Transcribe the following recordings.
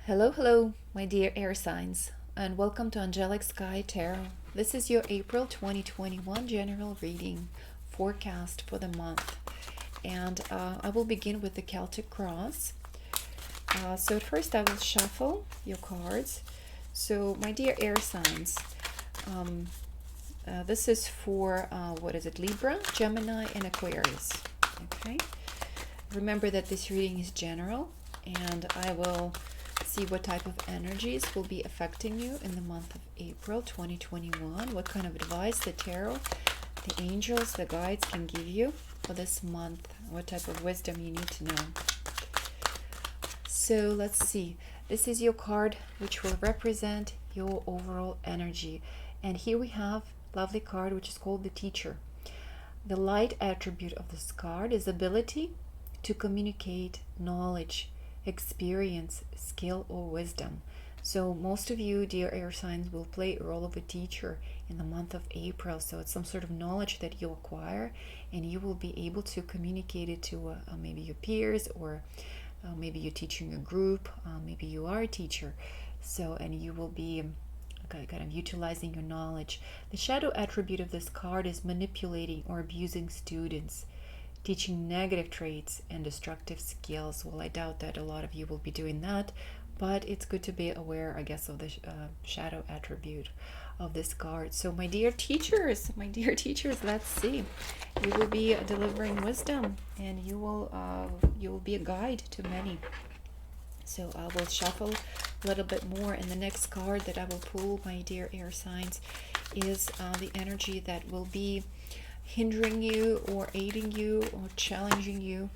Hello, hello, my dear air signs, and welcome to Angelic Sky Tarot. This is your April 2021 general reading forecast for the month, and I will begin with the Celtic cross. So, at first, I will shuffle your cards. So, my dear air signs, um, this is for what is it, Libra, Gemini, and Aquarius. Okay, remember that this reading is general, and I will see what type of energies will be affecting you in the month of April 2021, what kind of advice the tarot, the angels, the guides can give you for this month, what type of wisdom you need to know. So let's see. This is your card which will represent your overall energy. And here we have a lovely card which is called the Teacher. The light attribute of this card is ability to communicate knowledge, experience, skill, or wisdom. So most of you, dear air signs, will play a role of a teacher in the month of April. So it's some sort of knowledge that you acquire, and you will be able to communicate it to maybe your peers, or maybe you're teaching a group, maybe you are a teacher. So, and you will be kind of utilizing your knowledge. The shadow attribute of this card is manipulating or abusing students, teaching negative traits and destructive skills. Well, I doubt that a lot of you will be doing that, but it's good to be aware, I guess, of the shadow attribute of this card. So, my dear teachers, let's see. You will be delivering wisdom, and you will be a guide to many. So I will shuffle a little bit more, and the next card that I will pull, my dear air signs, is the energy that will be hindering you or aiding you or challenging you.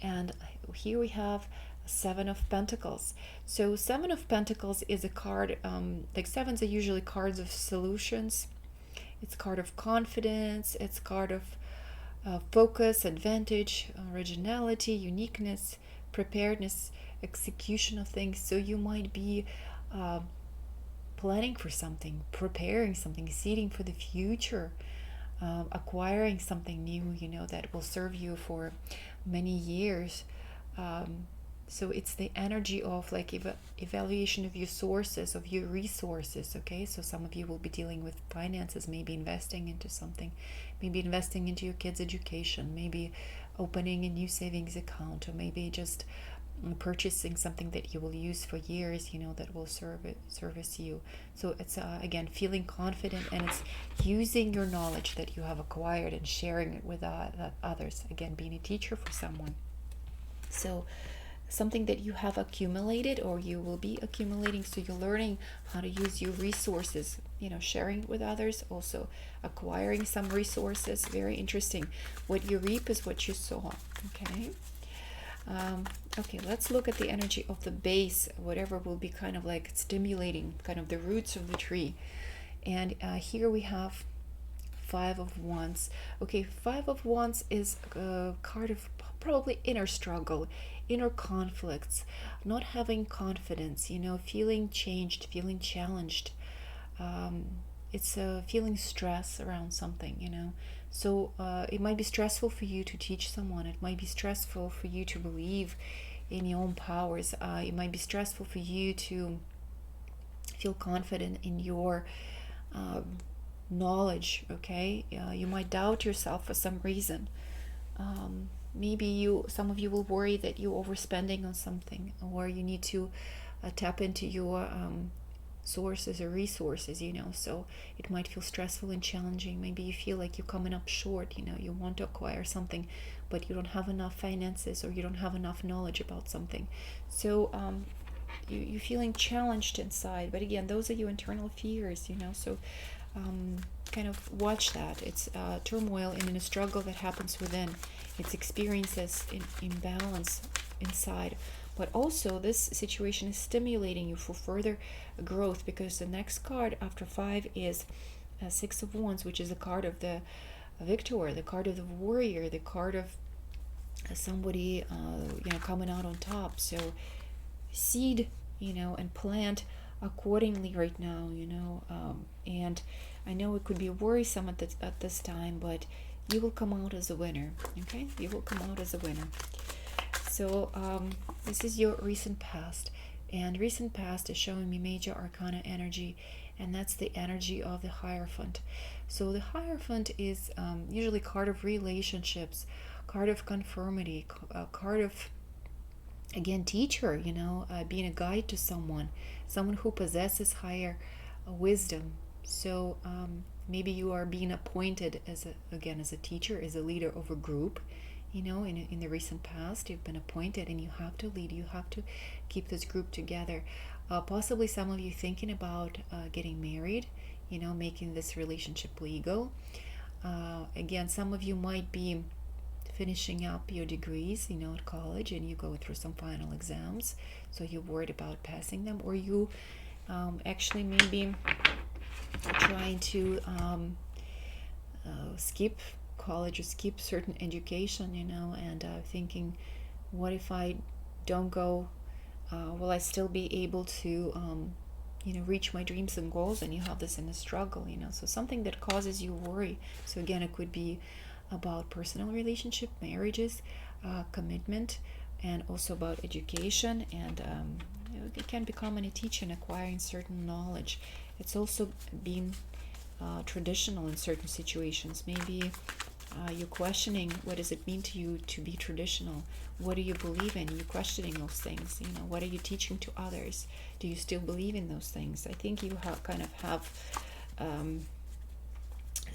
And here we have Seven of Pentacles. So Seven of Pentacles is a card, like sevens are usually cards of solutions. It's card of confidence. It's card of focus, advantage, originality, uniqueness, preparedness, execution of things. So you might be planning for something, preparing something, seeding for the future, acquiring something new, that will serve you for many years. So it's the energy of like evaluation of your sources, of your resources. Okay, so some of you will be dealing with finances, maybe investing into something, maybe investing into your kids' education, maybe opening a new savings account, or maybe just purchasing something that you will use for years, that will service you. So it's again feeling confident, and it's using your knowledge that you have acquired and sharing it with others. Again, being a teacher for someone. So something that you have accumulated or you will be accumulating, so you're learning how to use your resources, sharing it with others, also acquiring some resources. Very interesting. What you reap is what you sow. Okay, let's look at the energy of the base, whatever will be kind of like stimulating kind of the roots of the tree. And here we have Five of Wands. Okay, Five of Wands is a card of probably inner struggle, inner conflicts, not having confidence, feeling changed, feeling challenged. It's feeling stress around something. So it might be stressful for you to teach someone. It might be stressful for you to believe in your own powers. It might be stressful for you to feel confident in your knowledge. Okay, you might doubt yourself for some reason. Maybe some of you will worry that you're overspending on something, or you need to tap into your sources or resources, so it might feel stressful and challenging. Maybe you feel like you're coming up short, you want to acquire something, but you don't have enough finances, or you don't have enough knowledge about something. So you're feeling challenged inside, but again, those are your internal fears, so kind of watch that. It's turmoil and a struggle that happens within. It's experiences in imbalance inside. But also this situation is stimulating you for further growth, because the next card after Five is Six of Wands, which is a card of the victor, the card of the warrior, the card of somebody coming out on top. So seed, and plant accordingly right now, and I know it could be worrisome at this time, but you will come out as a winner. Okay, you will come out as a winner. So this is your recent past. And recent past is showing me major arcana energy, and that's the energy of the Hierophant. So the Hierophant is usually card of relationships, card of conformity, card of, again, teacher, being a guide to someone who possesses higher wisdom. So maybe you are being appointed as a teacher, as a leader of a group. In the recent past, you've been appointed and you have to lead, you have to keep this group together. Possibly some of you thinking about getting married, making this relationship legal. Again, some of you might be finishing up your degrees, at college, and you go through some final exams, so you're worried about passing them, or you actually maybe trying to skip college or skip certain education, and thinking, what if I don't go? Will I still be able to reach my dreams and goals? And you have this in a struggle, so something that causes you worry. So again, it could be about personal relationship, marriages, commitment, and also about education, and it can become a teacher and acquiring certain knowledge. It's also being traditional in certain situations. Maybe you're questioning, what does it mean to you to be traditional? What do you believe in? You're questioning those things. What are you teaching to others? Do you still believe in those things? I think you have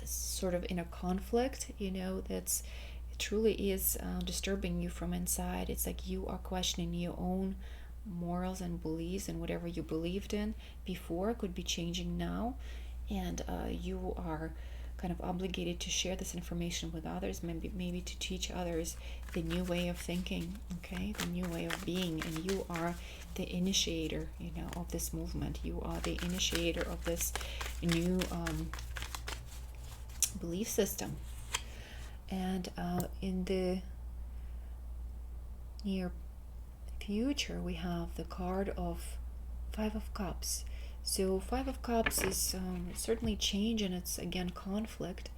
sort of inner conflict, that's it truly is disturbing you from inside. It's like you are questioning your own morals and beliefs, and whatever you believed in before could be changing now, and you are kind of obligated to share this information with others, maybe to teach others the new way of thinking, okay, the new way of being. And you are the initiator, of this movement. You are the initiator of this new belief system. And in the near future, we have the card of Five of Cups. So Five of Cups is certainly change, and it's again conflict,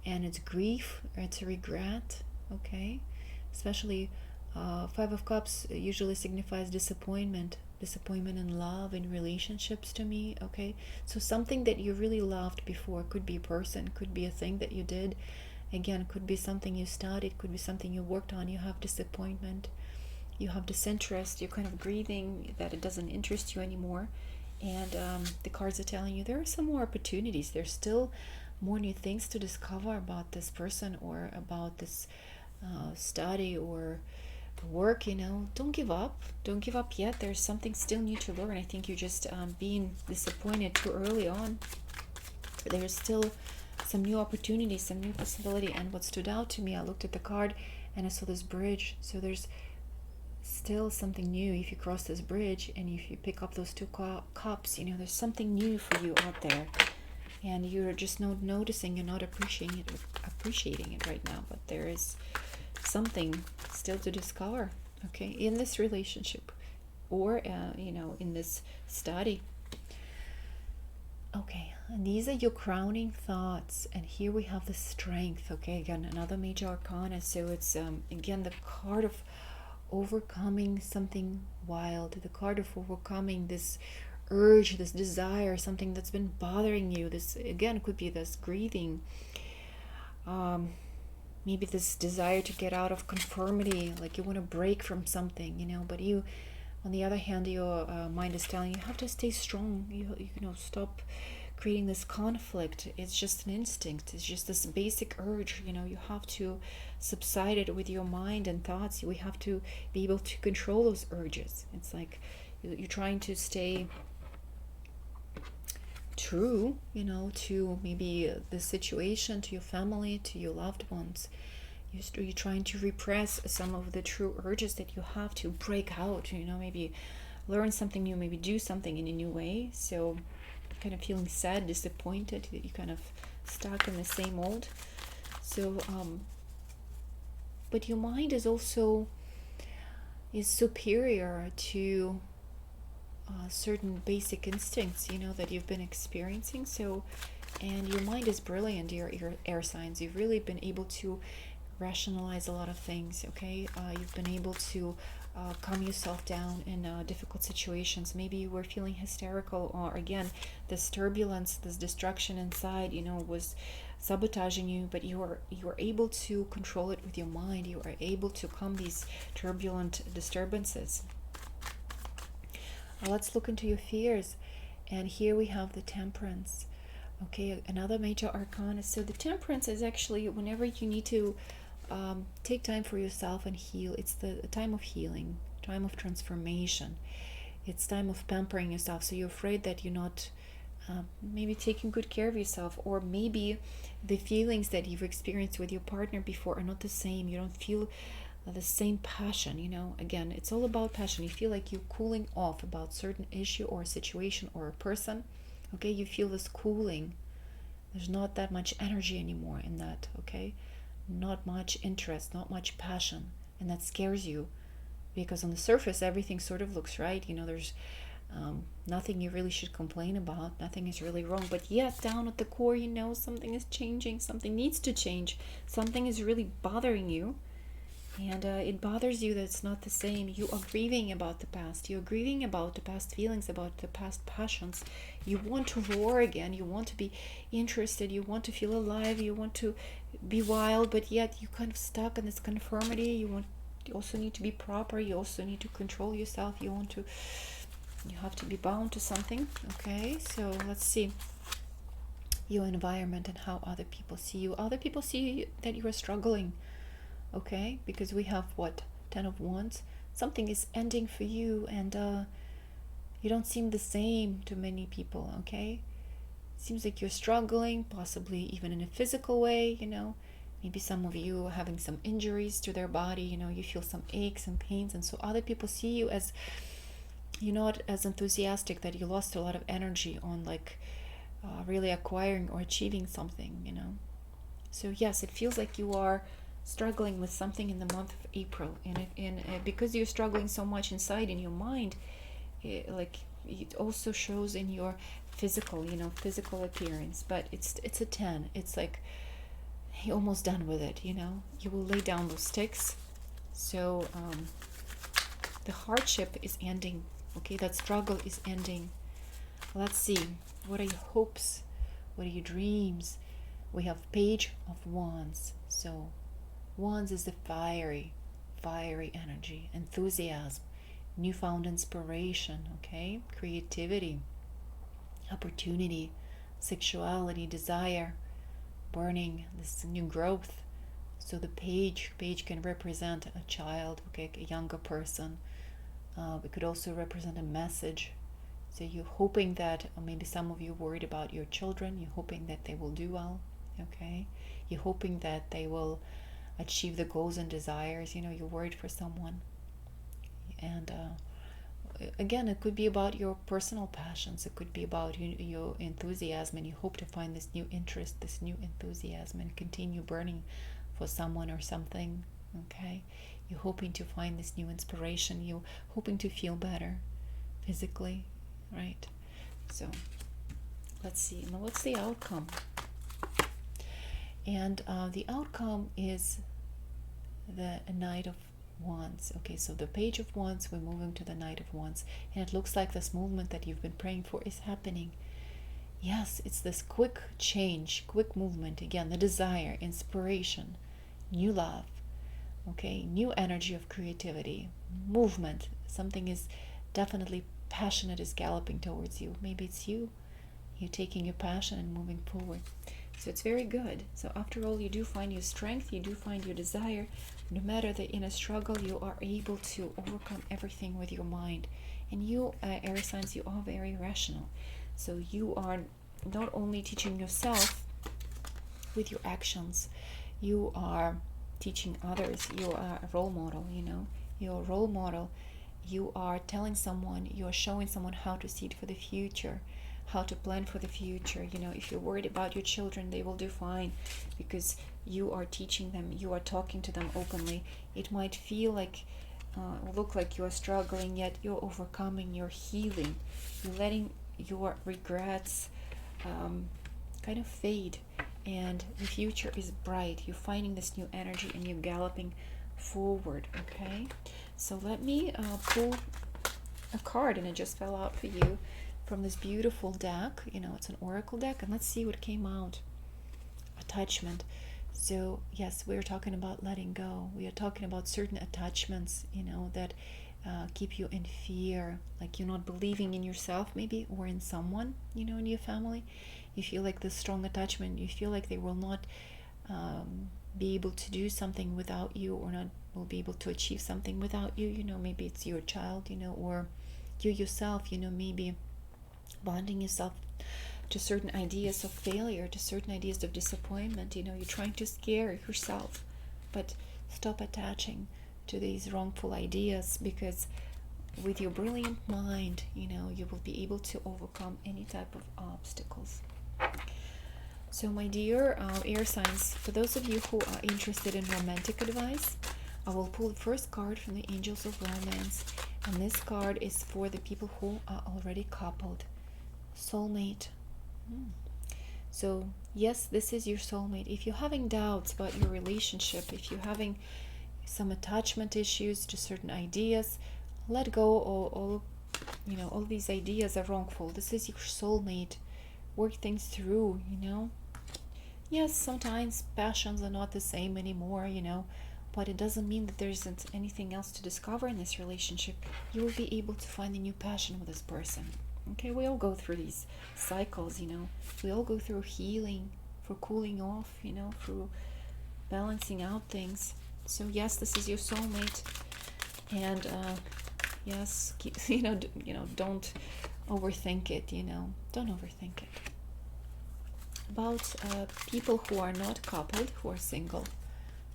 and it's grief, or it's a regret, okay? Especially Five of Cups usually signifies disappointment in love, in relationships, to me, okay? So something that you really loved before, could be a person, could be a thing that you did, again, could be something you studied, could be something you worked on. You have disappointment, you have disinterest, you're kind of grieving that it doesn't interest you anymore. And the cards are telling you there are some more opportunities. There's still more new things to discover about this person, or about this study or work. Don't give up yet. There's something still new to learn. I think you're just being disappointed too early on. There's still some new opportunities, some new possibility. And what stood out to me, I looked at the card and I saw this bridge. So there's still something new. If you cross this bridge and if you pick up those two cups, there's something new for you out there, and you're just not noticing, you're not appreciating it right now. But there is something still to discover, okay, in this relationship, or in this study. Okay, and these are your crowning thoughts. And here we have the Strength. Okay, again, another major arcana. So it's again the card of overcoming something wild, the card of overcoming this urge, this desire, something that's been bothering you. This again could be this grieving, maybe this desire to get out of conformity, like you want to break from something, but you, on the other hand, your mind is telling you have to stay strong. You stop creating this conflict. It's just an instinct. It's just this basic urge. You have to subside it with your mind and thoughts. We have to be able to control those urges. It's like you're trying to stay true, to maybe the situation, to your family, to your loved ones. You're trying to repress some of the true urges that you have to break out, maybe learn something new, maybe do something in a new way. So kind of feeling sad, disappointed that you kind of stuck in the same old. So but your mind is also superior to certain basic instincts that you've been experiencing. So, and your mind is brilliant, your air signs. You've really been able to rationalize a lot of things, okay? You've been able to calm yourself down in difficult situations. Maybe you were feeling hysterical, or again, this turbulence, this destruction inside, was sabotaging you, but you are able to control it with your mind. You are able to calm these turbulent disturbances. Let's look into your fears. And here we have the Temperance. Okay, another major arcana. So the Temperance is actually whenever you need to take time for yourself and heal. It's the time of healing, time of transformation. It's time of pampering yourself. So you're afraid that you're not maybe taking good care of yourself, or maybe the feelings that you've experienced with your partner before are not the same. You don't feel the same passion. Again, it's all about passion. You feel like you're cooling off about certain issue or a situation or a person. Okay, you feel this cooling. There's not that much energy anymore in that. Okay, not much interest, not much passion, and that scares you, because on the surface everything sort of looks right. There's nothing you really should complain about, nothing is really wrong, but yet down at the core something is changing, something needs to change, something is really bothering you, and it bothers you that it's not the same. You are grieving about the past, you're grieving about the past feelings, about the past passions. You want to roar again, you want to be interested, you want to feel alive, you want to be wild, but yet you're kind of stuck in this conformity. You also need to be proper, you also need to control yourself, you have to be bound to something. Okay, so let's see your environment and how other people see you. Other people see that you are struggling. Okay, because we have what, 10 of Wands. Something is ending for you, and you don't seem the same to many people. Okay, seems like you're struggling, possibly even in a physical way. Maybe some of you are having some injuries to their body. You feel some aches and pains, and so other people see you as you're not as enthusiastic, that you lost a lot of energy on really acquiring or achieving something. So yes, it feels like you are struggling with something in the month of April, and because you're struggling so much inside in your mind, it also shows in your physical appearance. But it's a 10. It's like you're almost done with it. You will lay down those sticks. So the hardship is ending. Okay, that struggle is ending. Let's see, what are your hopes, what are your dreams? We have Page of Wands. So Wands is the fiery energy, enthusiasm, newfound inspiration, okay, creativity, opportunity, sexuality, desire, burning, this new growth. So the page can represent a child, okay, a younger person. It could also represent a message. So you're hoping that, or maybe some of you worried about your children, you're hoping that they will do well, okay? You're hoping that they will achieve the goals and desires. You're worried for someone. And again, it could be about your personal passions. It could be about your enthusiasm, and you hope to find this new interest, this new enthusiasm, and continue burning for someone or something, okay? You're hoping to find this new inspiration. You're hoping to feel better physically, right? So let's see. Now, what's the outcome? And the outcome is the Knight of Wands. Okay, so the Page of Wands, we're moving to the Knight of Wands, and it looks like this movement that you've been praying for is happening. Yes, it's this quick change, quick movement. Again, the desire, inspiration, new love, okay, new energy of creativity, movement. Something is definitely passionate, is galloping towards you. Maybe it's you're taking your passion and moving forward. So it's very good. So after all, you do find your strength, you do find your desire. No matter the inner struggle, you are able to overcome everything with your mind. And you, air signs, you are very rational. So you are not only teaching yourself with your actions, you are teaching others. You are a role model, You're a role model. You are telling someone, you are showing someone how to see it for the future, how to plan for the future. If you're worried about your children, they will do fine, because you are teaching them, you are talking to them openly. It might feel like, look like you are struggling, yet you're overcoming, you're healing, you're letting your regrets kind of fade, and the future is bright. You're finding this new energy and you're galloping forward, okay? So let me pull a card, and it just fell out for you from this beautiful deck. It's an oracle deck, and let's see what came out. Attachment. So yes, we're talking about letting go. We are talking about certain attachments, that keep you in fear, like you're not believing in yourself maybe, or in someone, in your family. You feel like this strong attachment. You feel like they will not be able to do something without you, or not will be able to achieve something without you. Maybe it's your child, or you yourself, maybe bonding yourself to certain ideas of failure, to certain ideas of disappointment. You're trying to scare yourself, but stop attaching to these wrongful ideas, because with your brilliant mind, you will be able to overcome any type of obstacles. So my dear air signs, for those of you who are interested in romantic advice, I will pull the first card from the Angels of Romance, and this card is for the people who are already coupled. Soulmate. So yes, this is your soulmate. If you're having doubts about your relationship, if you're having some attachment issues to certain ideas, let go. All these ideas are wrongful. This is your soulmate. Work things through. Yes, sometimes passions are not the same anymore, but it doesn't mean that there isn't anything else to discover in this relationship. You will be able to find a new passion with this person. Okay, we all go through these cycles, we all go through healing, for cooling off, through balancing out things. So yes, this is your soulmate, and yes, don't overthink it. Don't overthink it. About people who are not coupled, who are single.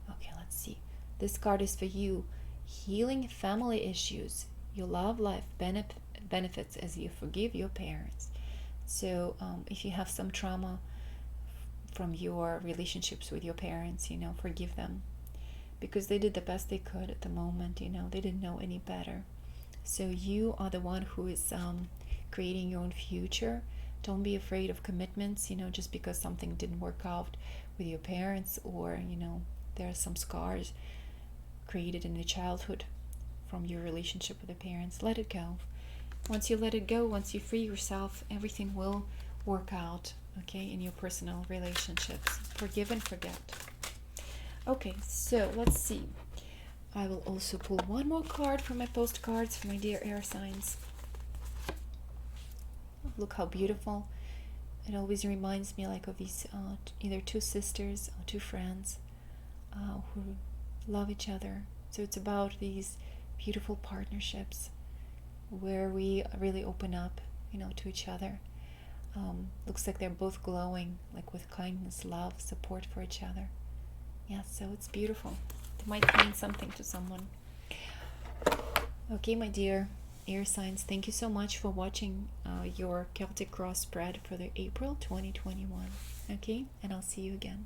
Okay, let's see. This card is for you. Healing family issues. Your love life benefits as you forgive your parents. So if you have some trauma from your relationships with your parents, forgive them, because they did the best they could at the moment. They didn't know any better. So you are the one who is creating your own future. Don't be afraid of commitments, just because something didn't work out with your parents, or there are some scars created in your childhood from your relationship with the parents. Let it go. Once you let it go, once you free yourself, everything will work out, okay, in your personal relationships. Forgive and forget. Okay, so let's see. I will also pull one more card from my postcards for my dear air signs. Look how beautiful. It always reminds me of these either two sisters or two friends who love each other. So it's about these beautiful partnerships where we really open up, to each other. Looks like they're both glowing, with kindness, love, support for each other. Yeah, so it's beautiful. It might mean something to someone. Okay, my dear air signs, thank you so much for watching your Celtic cross spread for the April 2021. Okay, and I'll see you again.